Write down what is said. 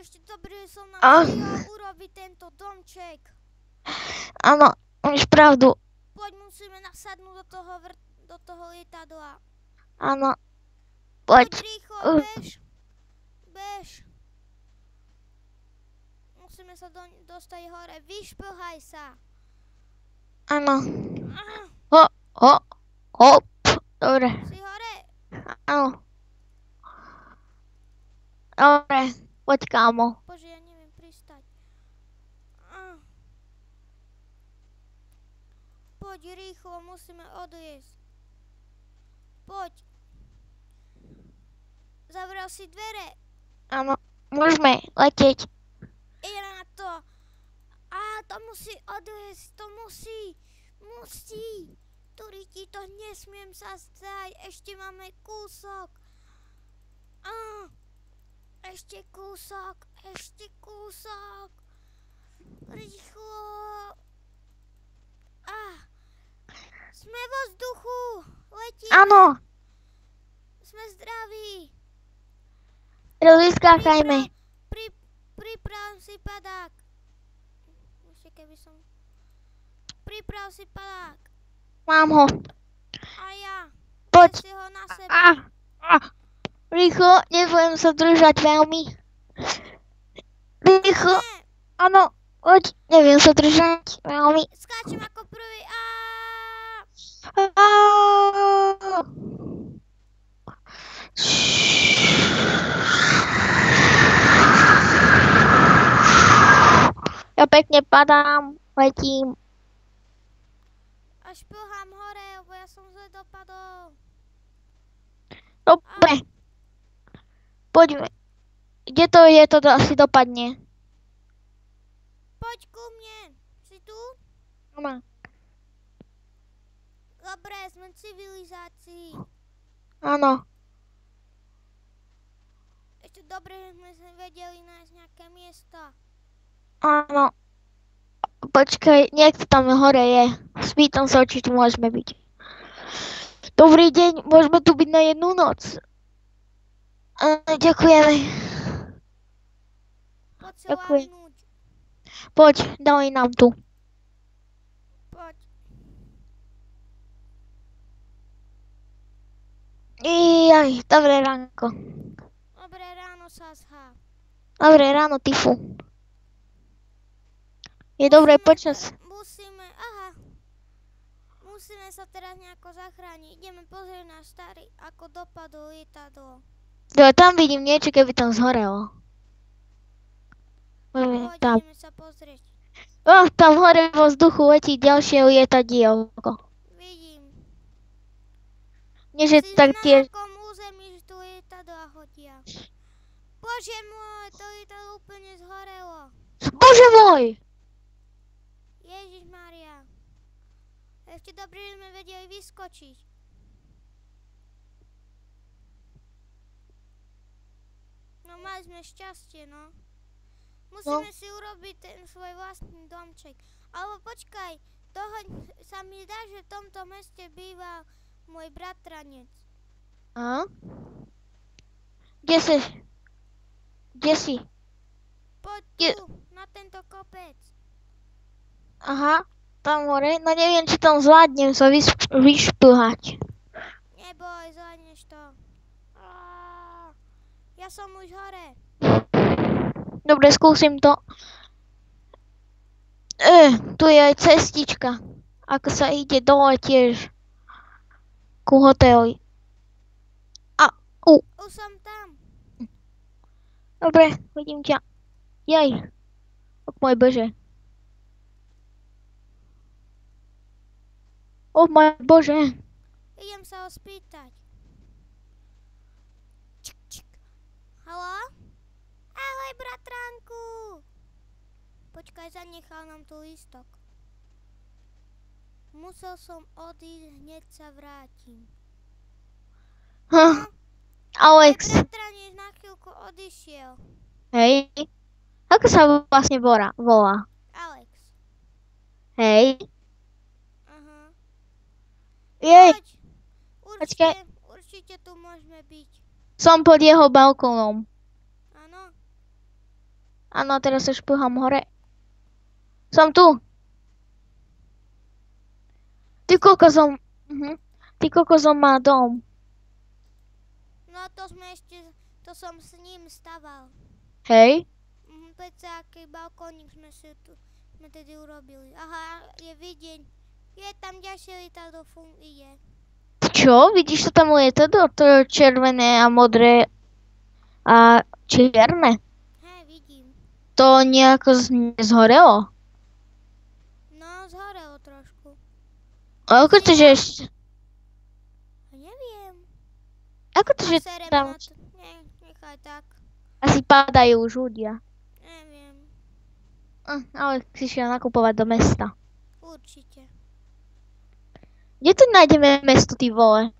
Ešte dobre som nám A, stihol urobiť tento domček. áno, máš pravdu. Poď, musíme nasadnúť do toho lietadla. Áno, Poď poď. rýchlo, bež. Bež. Musíme sa dostať hore. Vyšplhaj sa. Áno. Ah, Hop. Dobre, si hore? áno. Dobre, poď kámo. Bože, ja neviem pristať. Poď rýchlo, musíme odliesť. Poď. Zavrel si dvere. Áno, môžeme letieť. Ide na to. To musí odliesť, to musí. Musí. Turiti, to nesmiem sa stať. Ešte máme kúsok. Ešte kúsok. Rýchlo. Sme vo vzduchu. Letíme. Áno, Sme zdraví. vyskakajme. Priprav si padák. Ešte keby som... Priprav si padák. Mám ho. A ja. Poď. Daj si ho na seba. Rýchlo, nebudem sa držať veľmi. Rýchlo. Áno, poď. Neviem sa držať veľmi. Skáčem ako prvý. Ja pekne padám, letím. Až šplhám hore, lebo ja som zle dopadol. Dobre. Poďme. Kde to je, to asi dopadne? Poď ku mne. Si tu? Áno. Dobre, sme civilizácii. Áno. Ešte dobre, že sme vedeli nájsť nejaké miesto. Áno. Počkaj, niekto tam hore je. Spýtam sa, či tu môžeme byť. Dobrý deň, môžeme tu byť na jednu noc. Ďakujeme. Poď sa Ďakujem. láhnúť. Poď, daj nám tu. Poď. Dobré ránko. Dobré ráno, Sasha. Dobré ráno, Tifu. Je dobré počas. Musíme sa teraz nejako zachrániť. Ideme pozrieť na starý, ako dopadlo lietadlo. Tam vidím niečo, keby tam zhorelo. Poď, Tam. ideme sa pozrieť. Tam hore vo vzduchu letí ďalšie lietadielko. Vidím. Nie, že Si tak na tiež... takom území, že tu lietadla chodia. Bože môj, to lietadlo úplne zhorelo. Bože môj! Ježišmaria. Ešte dobre, že sme vedeli vyskočiť. No mali sme šťastie, no. Musíme si urobiť ten svoj vlastný domček. Alebo počkaj, sa mi zdá, že v tomto meste býval môj bratranec. Kde si? Poď tu, na tento kopec. Aha, tam hore. No neviem, či tam zvládnem sa vyšplhať. Neboj, zvládneš to. Ja som už hore. Dobre, skúsim to. Tu je aj cestička. Ako sa ide dole tiež. Ku hoteli. Už som tam. Dobre, vidím ťa. Jaj. Môj bože. Môj bože. Idem sa ho spýtať. Haló? Ahoj, bratránku. Počkaj, zanechal nám tu lístok. Musel som odísť, hneď sa vrátim. Alex. Môj bratranec na chvíľku odišiel. Hej. Ako sa vlastne volá? Alex. Hej. Aha. Jej. Poď. Určite tu môžeme byť. Som pod jeho balkónom. Áno. Áno, teraz sa šplhám hore. Som tu. Ty koľko som má dom. No to som s ním staval. Hej? Peďte, aký balkónik sme tedy urobili. Aha, je vidieť. Je tam ďalšie lietadlo ide. Čo? Vidíš, to tam lietadlo? To je červené a modré a čierne. Hej, vidím. To nejako zhorelo? No, zhorelo trošku. A ako to, že ešte... Neviem. Ako to, že Serem tam na to. Nechaj tak. asi padajú už ľudia. Neviem. Ale si šiel nakupovať do mesta. Určite. Kde tu nájdeme mesto, ty vole?